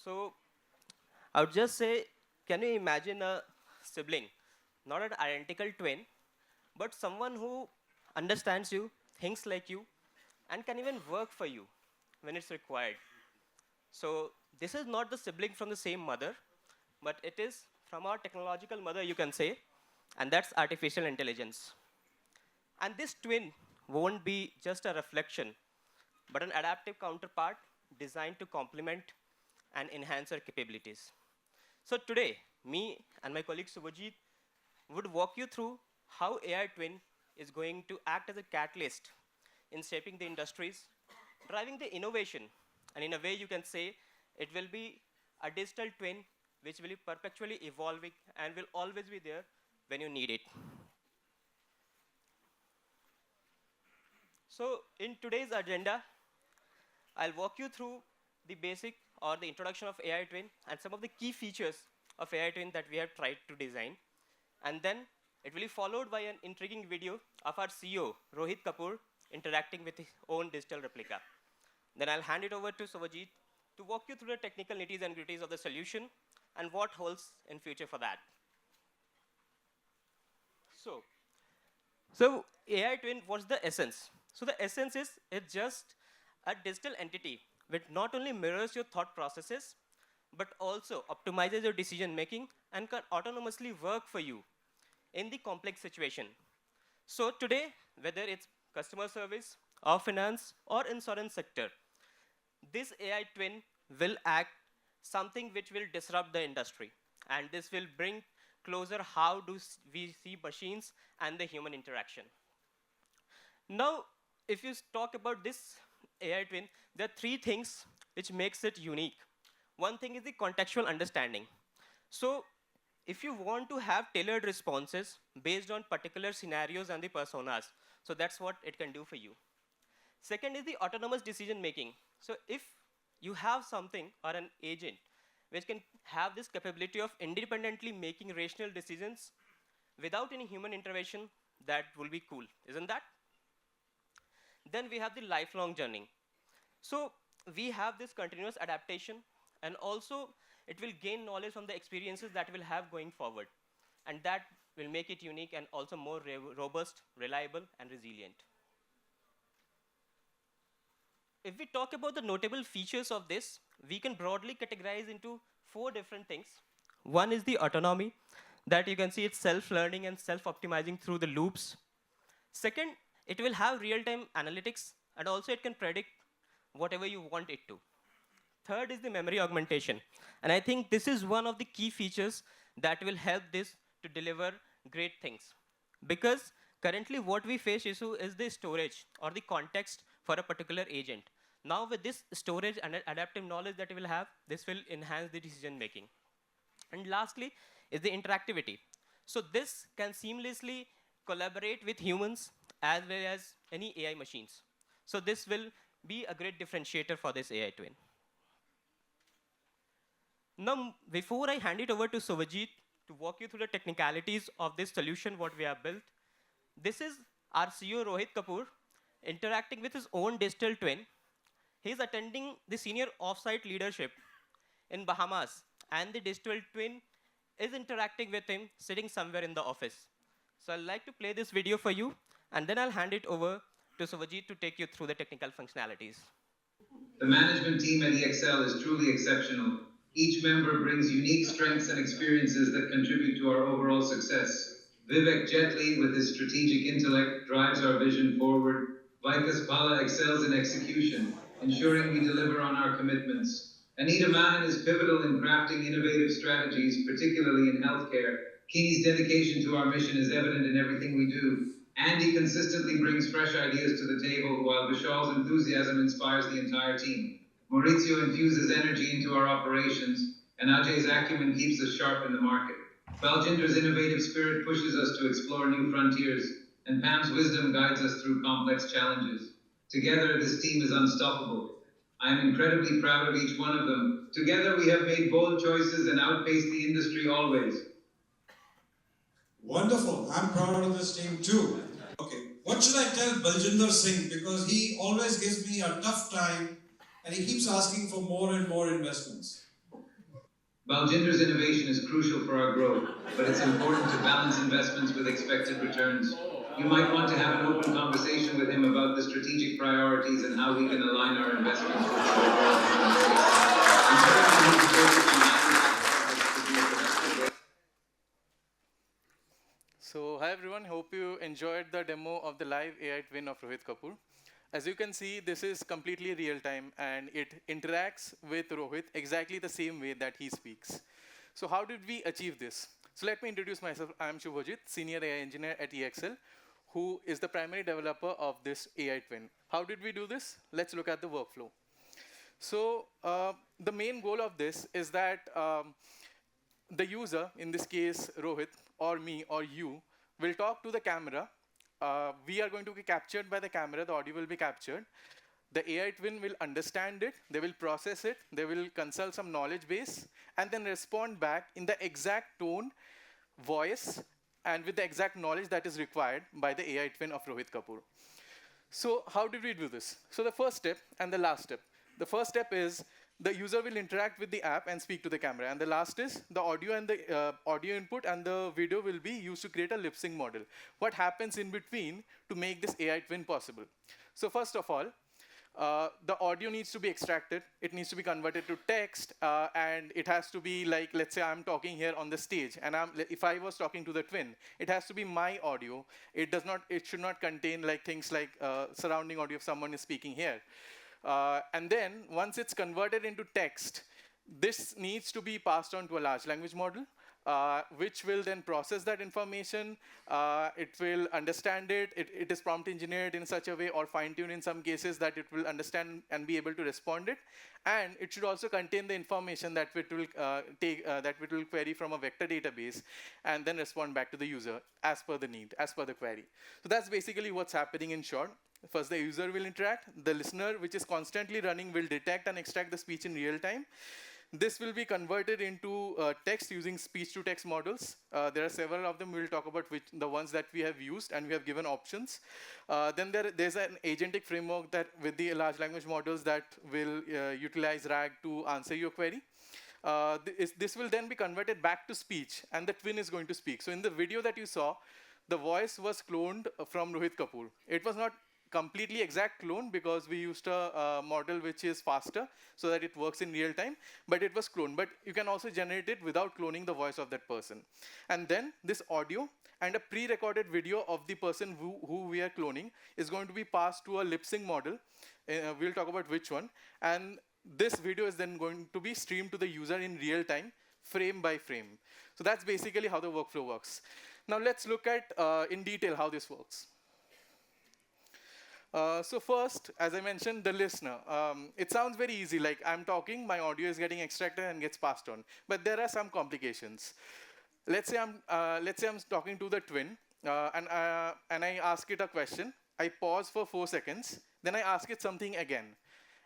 So I would just say, can you imagine a sibling, not an identical twin, but someone who understands you, thinks like you, and can even work for you when it's required? So this is not the sibling from the same mother, but it is from our technological mother, you can say, and that's artificial intelligence. And this twin won't be just a reflection, but an adaptive counterpart designed to complement and enhance our capabilities. So today, me and my colleague Subhajit would walk you through how AI Twin is going to act as a catalyst in shaping the industries, driving the innovation, and in a way you can say it will be a digital twin which will be perpetually evolving and will always be there when you need it. So in today's agenda, I'll walk you through the basic or the introduction of AI Twin and some of the key features of AI Twin that we have tried to design. And then it will be followed by an intriguing video of our CEO, Rohit Kapoor, interacting with his own digital replica. Then I'll hand it over to Suvajit to walk you through the technical nitties and gritties of the solution and what holds in future for that. So AI Twin, what's the essence? So the essence is it's just a digital entity which not only mirrors your thought processes, but also optimizes your decision making and can autonomously work for you in the complex situation. So today, whether it's customer service or finance or insurance sector, this AI twin will act something which will disrupt the industry. And this will bring closer how do we see machines and the human interaction. Now, if you talk about this AI twin, there are three things which makes it unique. One thing is the contextual understanding. So if you want to have tailored responses based on particular scenarios and the personas, so that's what it can do for you. Second is the autonomous decision making. So if you have something or an agent which can have this capability of independently making rational decisions without any human intervention, that will be cool, isn't that? Then we have the lifelong journey. So we have this continuous adaptation, and also it will gain knowledge from the experiences that we'll have going forward. And that will make it unique and also more robust, reliable, and resilient. If we talk about the notable features of this, we can broadly categorize into four different things. One is the autonomy, that you can see it's self-learning and self-optimizing through the loops. Second, it will have real-time analytics, and also it can predict whatever you want it to. Third is the memory augmentation. And I think this is one of the key features that will help this to deliver great things. Because currently what we face issue is the storage or the context for a particular agent. Now with this storage and adaptive knowledge that it will have, this will enhance the decision making. And lastly is the interactivity. So this can seamlessly collaborate with humans as well as any AI machines. So this will be a great differentiator for this AI twin. Now, before I hand it over to Suvajit to walk you through the technicalities of this solution, what we have built, this is our CEO, Rohit Kapoor, interacting with his own digital twin. He's attending the senior offsite leadership in Bahamas, and the digital twin is interacting with him sitting somewhere in the office. So I'd like to play this video for you, and then I'll hand it over to Suvajit to take you through the technical functionalities. The management team at EXL is truly exceptional. Each member brings unique strengths and experiences that contribute to our overall success. Vivek Jetley, with his strategic intellect, drives our vision forward. Vikas Bala excels in execution, ensuring we deliver on our commitments. Anita Mahan is pivotal in crafting innovative strategies, particularly in healthcare. Keeny's dedication to our mission is evident in everything we do. Andy consistently brings fresh ideas to the table, while Vishal's enthusiasm inspires the entire team. Maurizio infuses energy into our operations, and Ajay's acumen keeps us sharp in the market. Baljinder's innovative spirit pushes us to explore new frontiers, and Pam's wisdom guides us through complex challenges. Together, this team is unstoppable. I am incredibly proud of each one of them. Together, we have made bold choices and outpaced the industry always. Wonderful. I'm proud of this team too. Okay, what should I tell Baljinder Singh? Because he always gives me a tough time and he keeps asking for more and more investments. Baljinder's innovation is crucial for our growth, but it's important to balance investments with expected returns. You might want to have an open conversation with him about the strategic priorities and how we can align our investments with our overall business. Encouraging him to focus on value-added projects could be a productive way. So, hi everyone, hope you enjoyed the demo of the live AI twin of Rohit Kapoor. As you can see, this is completely real time and it interacts with Rohit exactly the same way that he speaks. So how did we achieve this? So let me introduce myself. I'm Shubhajit, Senior AI Engineer at EXL, who is the primary developer of this AI twin. How did we do this? Let's look at the workflow. So the main goal of this is that the user, in this case Rohit, or me, or you, will talk to the camera. We are going to be captured by the camera, the audio will be captured. The AI twin will understand it, they will process it, they will consult some knowledge base, and then respond back in the exact tone, voice, and with the exact knowledge that is required by the AI twin of Rohit Kapoor. So how did we do this? So the first step and the last step. The first step is the user will interact with the app and speak to the camera. And the last is the audio and the audio input and the video will be used to create a lip sync model. What happens in between to make this AI twin possible? So first of all, the audio needs to be extracted. It needs to be converted to text, and it has to be like, let's say I'm talking here on the stage, and if I was talking to the twin, it has to be my audio. It should not contain like things like surrounding audio if someone is speaking here. And then once it's converted into text, this needs to be passed on to a large language model, which will then process that information. It will understand it. It is prompt engineered in such a way or fine-tuned in some cases that it will understand and be able to respond it. And it should also contain the information that it will that it will query from a vector database and then respond back to the user as per the need, as per the query. So that's basically what's happening in short. First, the user will interact. The listener, which is constantly running, will detect and extract the speech in real time. This will be converted into text using speech-to-text models. There are several of them. We'll talk about the ones that we have used, and we have given options. Then there's an agentic framework that with the large language models that will utilize RAG to answer your query. This will then be converted back to speech, and the twin is going to speak. So in the video that you saw, the voice was cloned from Rohit Kapoor. It was not completely exact clone because we used a model which is faster so that it works in real time, but it was cloned. But you can also generate it without cloning the voice of that person. And then this audio and a pre-recorded video of the person who we are cloning is going to be passed to a lip sync model. We'll talk about which one. And this video is then going to be streamed to the user in real time, frame by frame. So that's basically how the workflow works. Now let's look at in detail how this works. So first, as I mentioned, the listener. It sounds very easy, like I'm talking, my audio is getting extracted and gets passed on. But there are some complications. Let's say I'm talking to the twin, and I ask it a question. I pause for 4 seconds, then I ask it something again.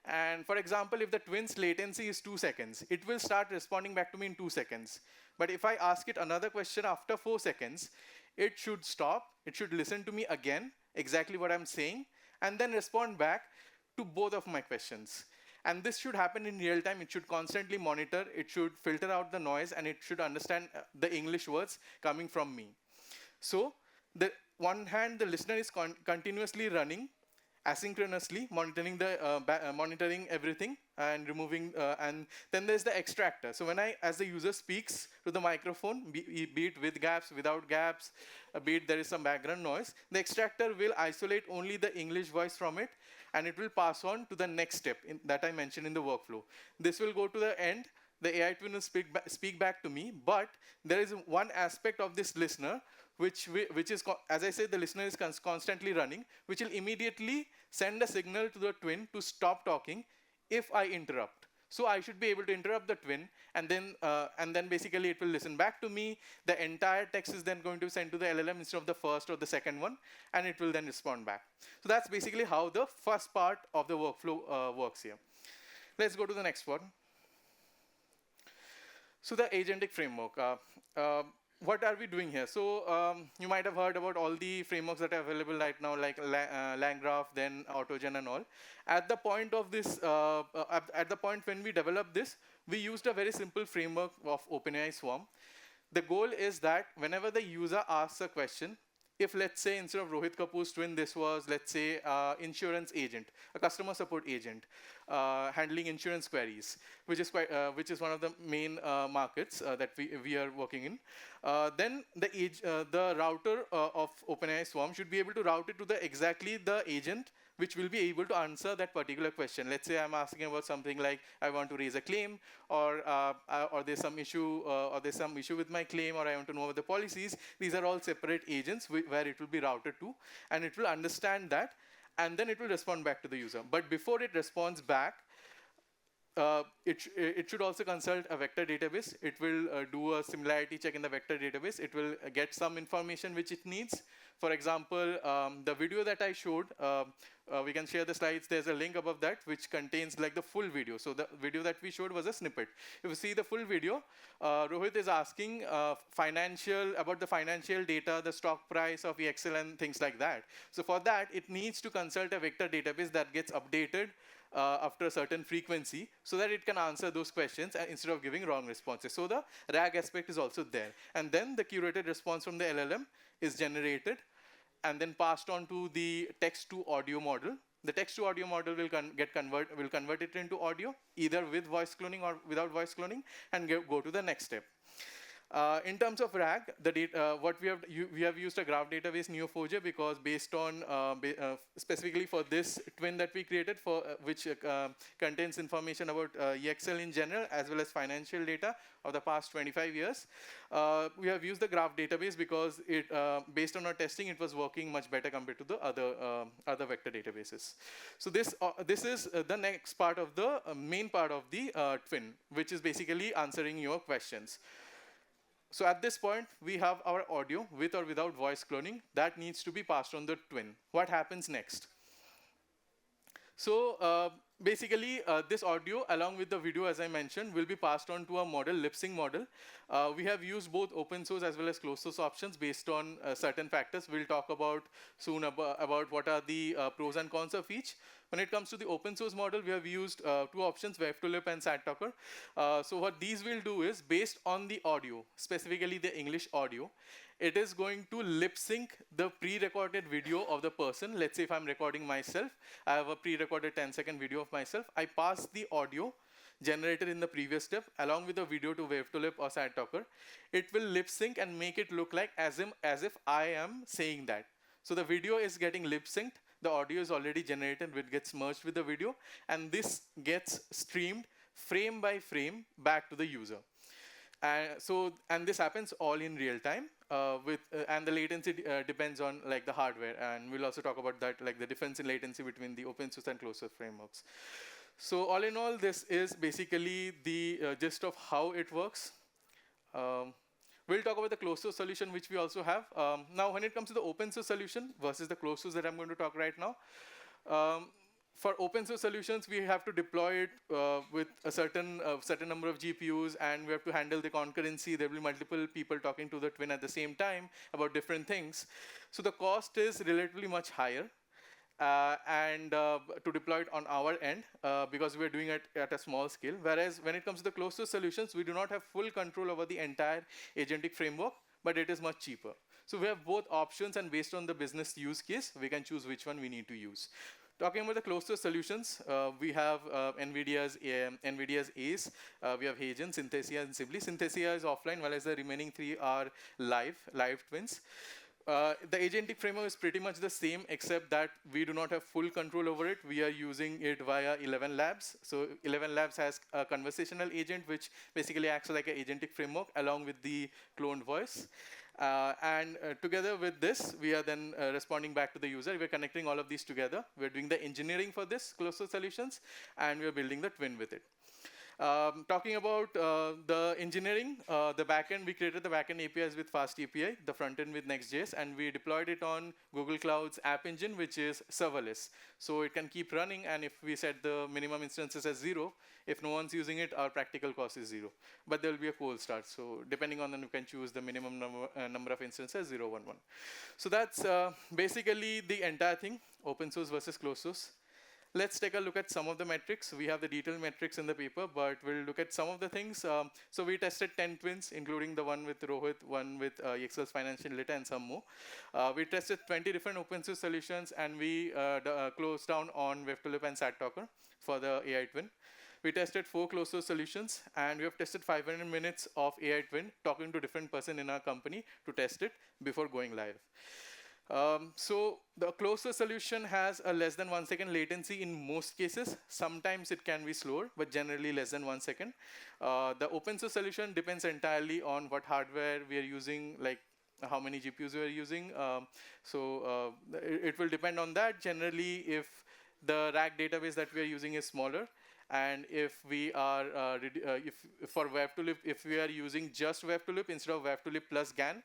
And for example, if the twin's latency is 2 seconds, it will start responding back to me in 2 seconds. But if I ask it another question after 4 seconds, it should stop, it should listen to me again, exactly what I'm saying, and then respond back to both of my questions. And this should happen in real time. It should constantly monitor, it should filter out the noise, and it should understand the English words coming from me. So, the one hand, the listener is continuously running, asynchronously, monitoring everything and removing, and then there's the extractor. So when as the user speaks to the microphone, be it with gaps, without gaps, be it there is some background noise, the extractor will isolate only the English voice from it, and it will pass on to the next step that I mentioned in the workflow. This will go to the end. The AI twin will speak back to me, but there is one aspect of this listener which is, as I said, the listener is constantly running, which will immediately send a signal to the twin to stop talking if I interrupt. So I should be able to interrupt the twin, and then basically it will listen back to me. The entire text is then going to be sent to the LLM instead of the first or the second one, and it will then respond back. So that's basically how the first part of the workflow works here. Let's go to the next one. So the agentic framework. What are we doing here? So you might have heard about all the frameworks that are available right now, like LangGraph, then AutoGen and all. At the point of this, at the point when we developed this, we used a very simple framework of OpenAI Swarm. The goal is that whenever the user asks a question, if let's say instead of Rohit Kapoor's twin, this was, let's say, insurance agent, a customer support agent, handling insurance queries, which is one of the main markets that we are working in. Then the router of OpenAI Swarm should be able to route it to exactly the agent which will be able to answer that particular question. Let's say I'm asking about something like I want to raise a claim, or there's some issue, with my claim, or I want to know about the policies. These are all separate agents where it will be routed to, and it will understand that, and then it will respond back to the user. But before it responds back, it should also consult a vector database. It will do a similarity check in the vector database. It will get some information which it needs. For example, the video that I showed, we can share the slides. There's a link above that which contains like the full video. So the video that we showed was a snippet. If you see the full video, Rohit is asking about the financial data, the stock price of EXL and things like that. So for that, it needs to consult a vector database that gets updated after a certain frequency, so that it can answer those questions instead of giving wrong responses. So the RAG aspect is also there. And then the curated response from the LLM is generated and then passed on to the text-to-audio model. The text-to-audio model will convert it into audio, either with voice cloning or without voice cloning, and go to the next step. In terms of RAG, what we have used a graph database Neo4j because based on specifically for this twin that we created, for which contains information about EXL in general as well as financial data of the past 25 years. We have used the graph database because based on our testing, it was working much better compared to the other vector databases. So this is the next part of the main part of the twin, which is basically answering your questions. So at this point, we have our audio with or without voice cloning that needs to be passed on the twin. What happens next? So basically, this audio along with the video, as I mentioned, will be passed on to a model, lip sync model. We have used both open source as well as closed source options based on certain factors. We'll talk about soon about what are the pros and cons of each. When it comes to the open source model, we have used two options, Wave2Lip and Sadtalker. So what these will do is, based on the audio, specifically the English audio, it is going to lip sync the pre-recorded video of the person. Let's say if I'm recording myself, I have a pre-recorded 10-second video of myself. I pass the audio generated in the previous step along with the video to Wave2Lip or Sadtalker. It will lip sync and make it look like as if I am saying that. So the video is getting lip synced. The audio is already generated, which gets merged with the video, and this gets streamed frame by frame back to the user. And this happens all in real time, and the latency depends on like the hardware, and we'll also talk about that, like the difference in latency between the open source and closed source frameworks. So all in all, this is basically the gist of how it works. We'll talk about the closed source solution, which we also have. Now, when it comes to the open source solution versus the closed source that I'm going to talk right now, for open source solutions, we have to deploy it with a certain number of GPUs, and we have to handle the concurrency. There will be multiple people talking to the twin at the same time about different things. So the cost is relatively much higher. And to deploy it on our end because we're doing it at a small scale. Whereas when it comes to the closed source solutions, we do not have full control over the entire agentic framework, but it is much cheaper. So we have both options, and based on the business use case, we can choose which one we need to use. Talking about the closed source solutions, we have Nvidia's ACE, we have Hagen, Synthesia, and Sibley. Synthesia is offline, while as the remaining three are live twins. The agentic framework is pretty much the same, except that we do not have full control over it. We are using it via 11 Labs. So 11 Labs has a conversational agent, which basically acts like an agentic framework along with the cloned voice. And together with this, we are then responding back to the user. We're connecting all of these together. We're doing the engineering for this closed source solutions, and we're building the twin with it. Talking about the engineering, the backend, we created the backend APIs with Fast API, the frontend with Next.js, and we deployed it on Google Cloud's App Engine, which is serverless. So it can keep running, and if we set the minimum instances as 0, if no one's using it, our practical cost is 0. But there will be a cold start. So depending on that, you can choose the minimum number of instances, 0, 1, 1. So that's basically the entire thing, open source versus closed source. Let's take a look at some of the metrics. We have the detailed metrics in the paper, but we'll look at some of the things. So we tested 10 twins, including the one with Rohit, one with EXL's financial data, and some more. We tested 20 different open source solutions, and we closed down on Web2Lip and Sadtalker for the AI twin. We tested 4 closed source solutions, and we have tested 500 minutes of AI twin, talking to different person in our company to test it before going live. So the closed source solution has a less than 1 second latency in most cases. Sometimes it can be slower, but generally less than 1 second. The open source solution depends entirely on what hardware we are using, like how many GPUs we are using. It will depend on that. Generally, if the rack database that we are using is smaller, and if we are for Web2Lip, if we are using just Web2Lip instead of Web2Lip plus GAN,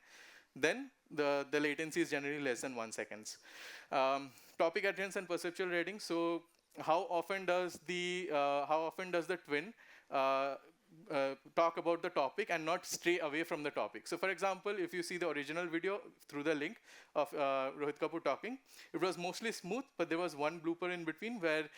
then the latency is generally less than 1 second. Topic adherence and perceptual rating. So how often does the twin talk about the topic and not stray away from the topic? So for example, if you see the original video through the link of Rohit Kapoor talking, it was mostly smooth, but there was one blooper in between where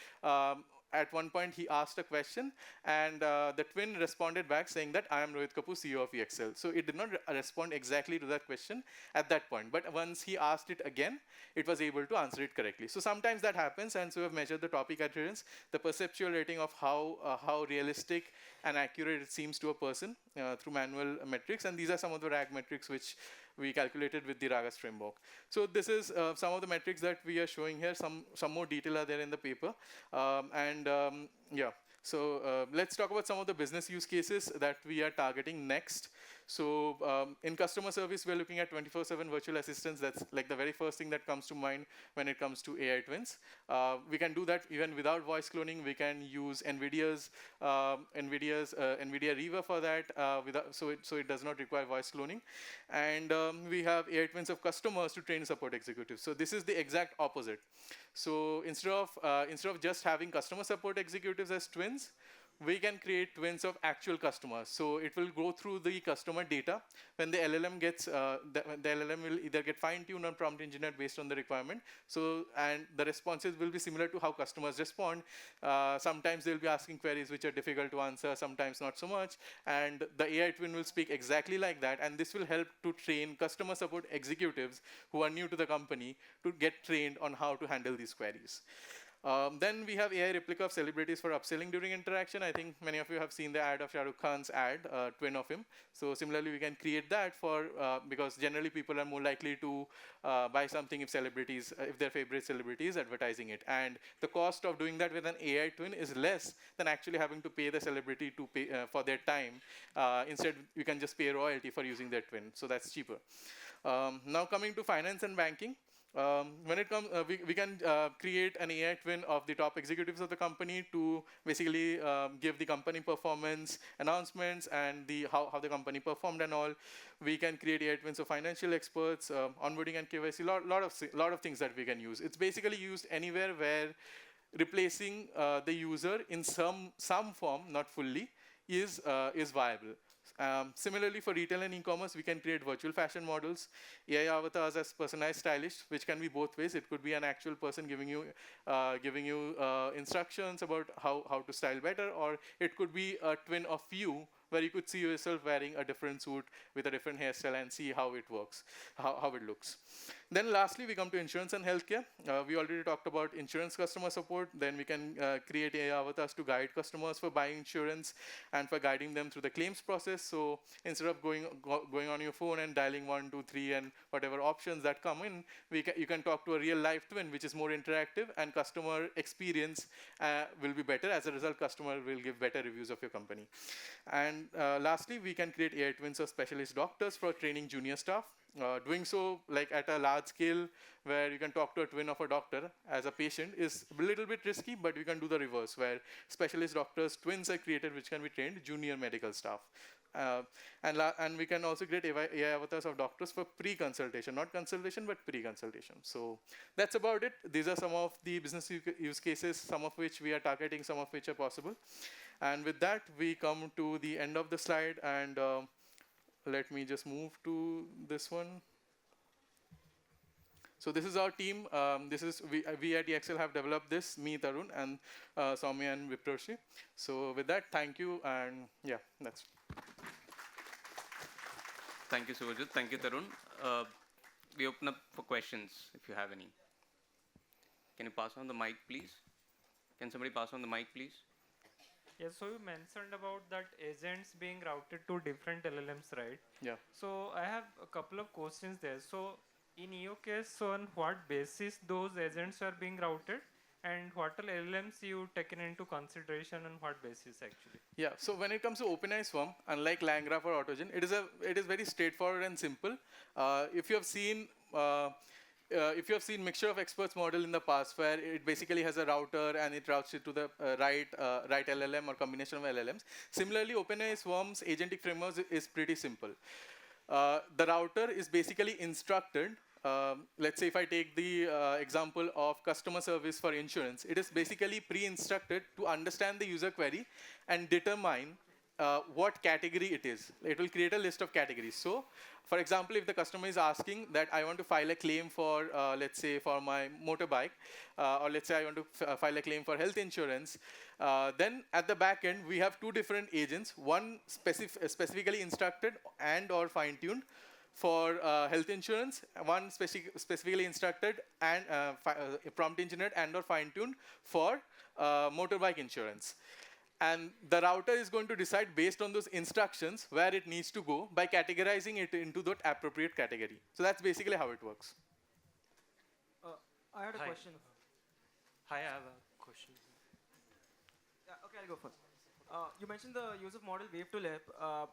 at one point he asked a question, and the twin responded back saying that I am Rohit Kapoor, CEO of EXL. So it did not respond exactly to that question at that point, but once he asked it again, it was able to answer it correctly. So sometimes that happens, and so we have measured the topic adherence, the perceptual rating of how realistic and accurate it seems to a person through manual metrics, and these are some of the RAG metrics which we calculated with the Ragas framework. So this is some of the metrics that we are showing here. Some more detail are there in the paper. Yeah, so let's talk about some of the business use cases that we are targeting next. So in customer service, we're looking at 24/7 virtual assistants. That's like the very first thing that comes to mind when it comes to AI twins. We can do that even without voice cloning. We can use Nvidia Riva for that, so it does not require voice cloning. And we have AI twins of customers to train support executives. So this is the exact opposite. So instead of just having customer support executives as twins, we can create twins of actual customers. So it will go through the customer data. When the LLM gets, the LLM will either get fine-tuned or prompt engineered based on the requirement. So, and the responses will be similar to how customers respond. Sometimes they'll be asking queries which are difficult to answer, sometimes not so much. And the AI twin will speak exactly like that. And this will help to train customer support executives who are new to the company to get trained on how to handle these queries. Then we have AI replica of celebrities for upselling during interaction. I think many of you have seen the ad of Shah Rukh Khan's ad, twin of him. So similarly, we can create that for, because generally people are more likely to buy something if their favorite celebrity is advertising it. And the cost of doing that with an AI twin is less than actually having to pay the celebrity to pay for their time. Instead, you can just pay royalty for using their twin. So that's cheaper. Now coming to finance and banking. When it comes, we can create an AI twin of the top executives of the company to basically give the company performance announcements and how the company performed and all. We can create AI twins of financial experts, onboarding and KYC, lot of things that we can use. It's basically used anywhere where replacing the user in some form, not fully, is viable. Similarly, for retail and e-commerce, we can create virtual fashion models, AI avatars as personalized stylists, which can be both ways. It could be an actual person giving you instructions about how to style better, or it could be a twin of you, where you could see yourself wearing a different suit with a different hairstyle and see how it works, how it looks. Then lastly, we come to insurance and healthcare. We already talked about insurance customer support. Then we can create AI avatars to guide customers for buying insurance and for guiding them through the claims process. So instead of going on your phone and dialing 1, 2, 3 and whatever options that come in, you can talk to a real life twin, which is more interactive, and customer experience will be better. As a result, customer will give better reviews of your company. And lastly, we can create AI twins of specialist doctors for training junior staff. Doing so like at a large scale where you can talk to a twin of a doctor as a patient is a little bit risky, but we can do the reverse where specialist doctors, twins are created which can be trained junior medical staff. And we can also create AI avatars of doctors for pre-consultation, not consultation, but pre-consultation. So that's about it. These are some of the business use cases, some of which we are targeting, some of which are possible. And with that, we come to the end of the slide, and let me just move to this one. So this is our team. We at EXL have developed this, me, Tarun, and Soumya and Viproshi. So with that, thank you, and yeah, that's. Thank you, Suvajit. Thank you, Tarun. We open up for questions if you have any. Can you pass on the mic, please? Can somebody pass on the mic, please? Yes, so you mentioned about that agents being routed to different LLMs, right? Yeah. So I have a couple of questions there. So in your case, so on what basis those agents are being routed? And what are LLMs you taken into consideration on what basis actually? Yeah, so when it comes to OpenAI Swarm, unlike LangGraph or Autogen, it is very straightforward and simple. If you have seen mixture of experts model in the past, where it basically has a router and it routes it to the right LLM or combination of LLMs. Similarly, OpenAI Swarm's agentic framework is pretty simple. The router is basically instructed. Let's say if I take the example of customer service for insurance, it is basically pre-instructed to understand the user query and determine what category it is. It will create a list of categories. So, for example, if the customer is asking that I want to file a claim for, let's say, for my motorbike, or let's say I want to file a claim for health insurance, then at the back end, we have two different agents, one specifically instructed and or fine-tuned for health insurance, one specifically instructed and prompt engineered and or fine-tuned for motorbike insurance. And the router is going to decide based on those instructions where it needs to go by categorizing it into that appropriate category. So that's basically how it works. I had a question. Hi, I have a question. Yeah, okay, I'll go first. You mentioned the use of model wave to lib,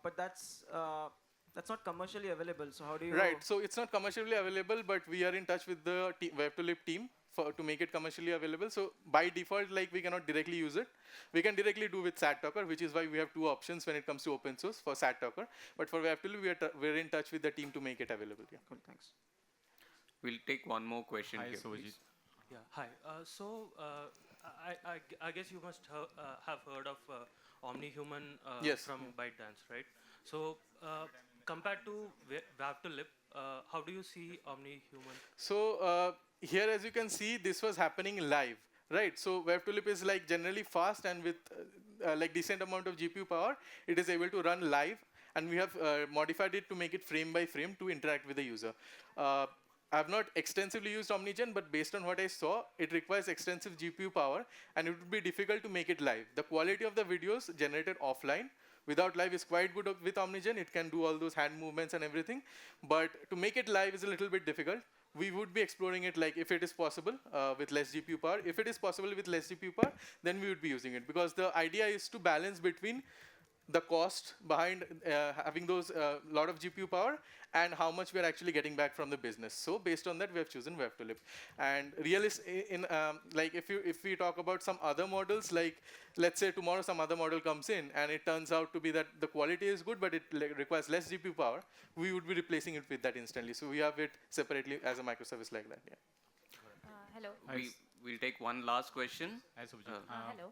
but that's not commercially available. So how do you? Right. So it's not commercially available, but we are in touch with the wave to lib team to make it commercially available. So by default, like we cannot directly use it. We can directly do with Sadtalker, which is why we have two options when it comes to open source for Sadtalker. But for wave to lib, we're in touch with the team to make it available. Yeah. Cool, thanks. We'll take one more question Hi, here, Suvajit. please. Yeah, hi. I guess you must have heard of OmniHuman Yes. from ByteDance, right? So compared to Wave2Lib, how do you see OmniHuman? So here, as you can see, this was happening live, right? So Wave2Lib is like generally fast and with like decent amount of GPU power, it is able to run live, and we have modified it to make it frame by frame to interact with the user. I have not extensively used OmniGen, but based on what I saw, it requires extensive GPU power, and it would be difficult to make it live. The quality of the videos generated offline without live is quite good with OmniGen. It can do all those hand movements and everything, but to make it live is a little bit difficult. We would be exploring it like if it is possible with less GPU power. If it is possible with less GPU power, then we would be using it, because the idea is to balance between the cost behind having those lot of GPU power and how much we're actually getting back from the business. So based on that, we have chosen Wave2Lib. And like if we talk about some other models, like let's say tomorrow some other model comes in and it turns out to be that the quality is good, but it requires less GPU power, we would be replacing it with that instantly. So we have it separately as a microservice like that. Yeah. Hello. We'll take one last question. Hi, Suvajit. Hello.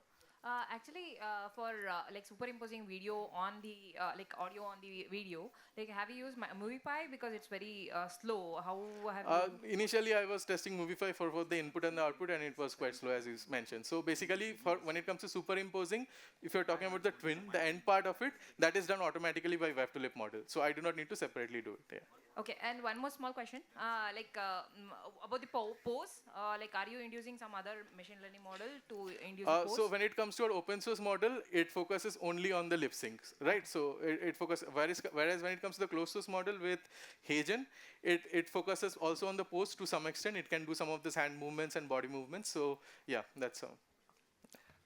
Actually, for like superimposing video on the like audio on the video, like have you used MoviePy because it's very slow? How have you? Initially, I was testing MoviePy for both the input and the output, and it was quite slow, as you mentioned. So basically, when it comes to superimposing, if you're talking about the twin, the end part of it, that is done automatically by Wave2Lib model. So I do not need to separately do it. Yeah. Okay, and one more small question, about the pose. Like, are you inducing some other machine learning model to induce the pose? So when it comes to our open source model, it focuses only on the lip syncs, right? So it focuses, whereas when it comes to the closed source model with Hagen, it focuses also on the pose to some extent. It can do some of this hand movements and body movements. So yeah, that's all.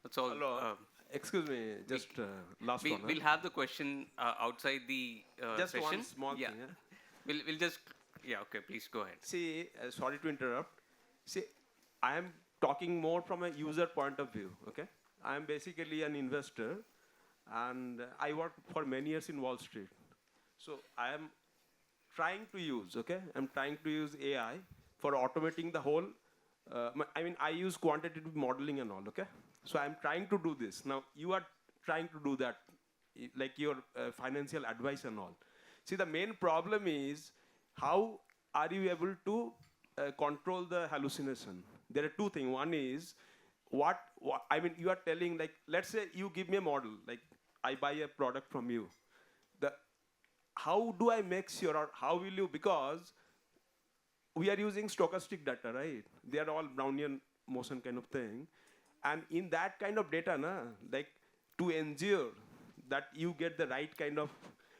That's all. Hello. Excuse me, just last one. We'll have the question outside the just session. one small thing. We'll just, okay, please go ahead. See, sorry to interrupt. See, I am talking more from a user point of view, okay? I am basically an investor, and I worked for many years in Wall Street. So I am trying to use, I'm trying to use AI for automating the whole, I use quantitative modeling and all, okay? So I'm trying to do this. Now, you are trying to do that, like your financial advice and all. See, the main problem is how are you able to control the hallucination. There are two things. One is, I mean, you are telling, like, let's say you give me a model, like I buy a product from you. How do I make sure, or how will you, because we are using stochastic data, right? They are all Brownian motion kind of thing. And in that kind of data, like to ensure that you get the right kind of,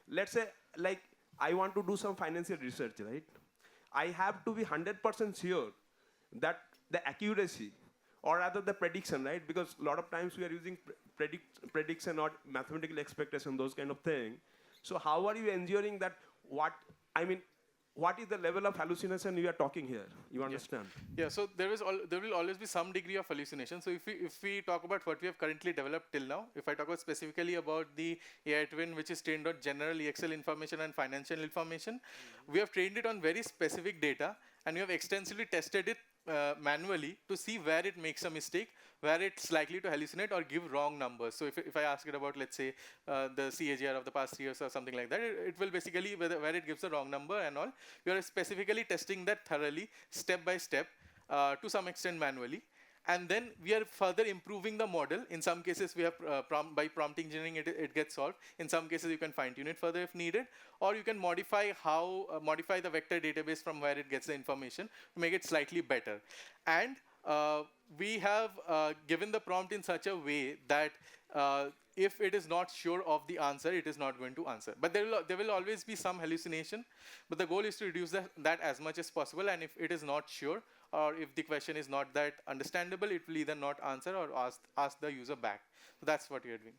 let's say, like I want to do some financial research, right? I have to be 100% sure that the accuracy, or rather the prediction, right? Because a lot of times we are using prediction or mathematical expectation, those kind of thing. So how are you ensuring that what is the level of hallucination you are talking here? You understand? Yeah, so there will always be some degree of hallucination. So if we talk about what we have currently developed till now, if I talk about specifically about the AI twin, which is trained on general EXL information and financial information, we have trained it on very specific data, and we have extensively tested it manually to see where it makes a mistake, where it's likely to hallucinate or give wrong numbers. So if I ask it about, let's say, the CAGR of the past years or something like that, it will basically, where it gives a wrong number and all, we are specifically testing that thoroughly, step by step, to some extent manually. And then we are further improving the model. In some cases, we have by prompt engineering, it gets solved. In some cases, you can fine tune it further if needed, or you can modify the vector database from where it gets the information to make it slightly better. And we have given the prompt in such a way that if it is not sure of the answer, it is not going to answer. But there will always be some hallucination. But the goal is to reduce that as much as possible. And if it is not sure, or if the question is not that understandable, it will either not answer or ask the user back. So that's what we are doing.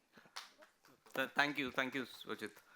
Thank you, Sujit.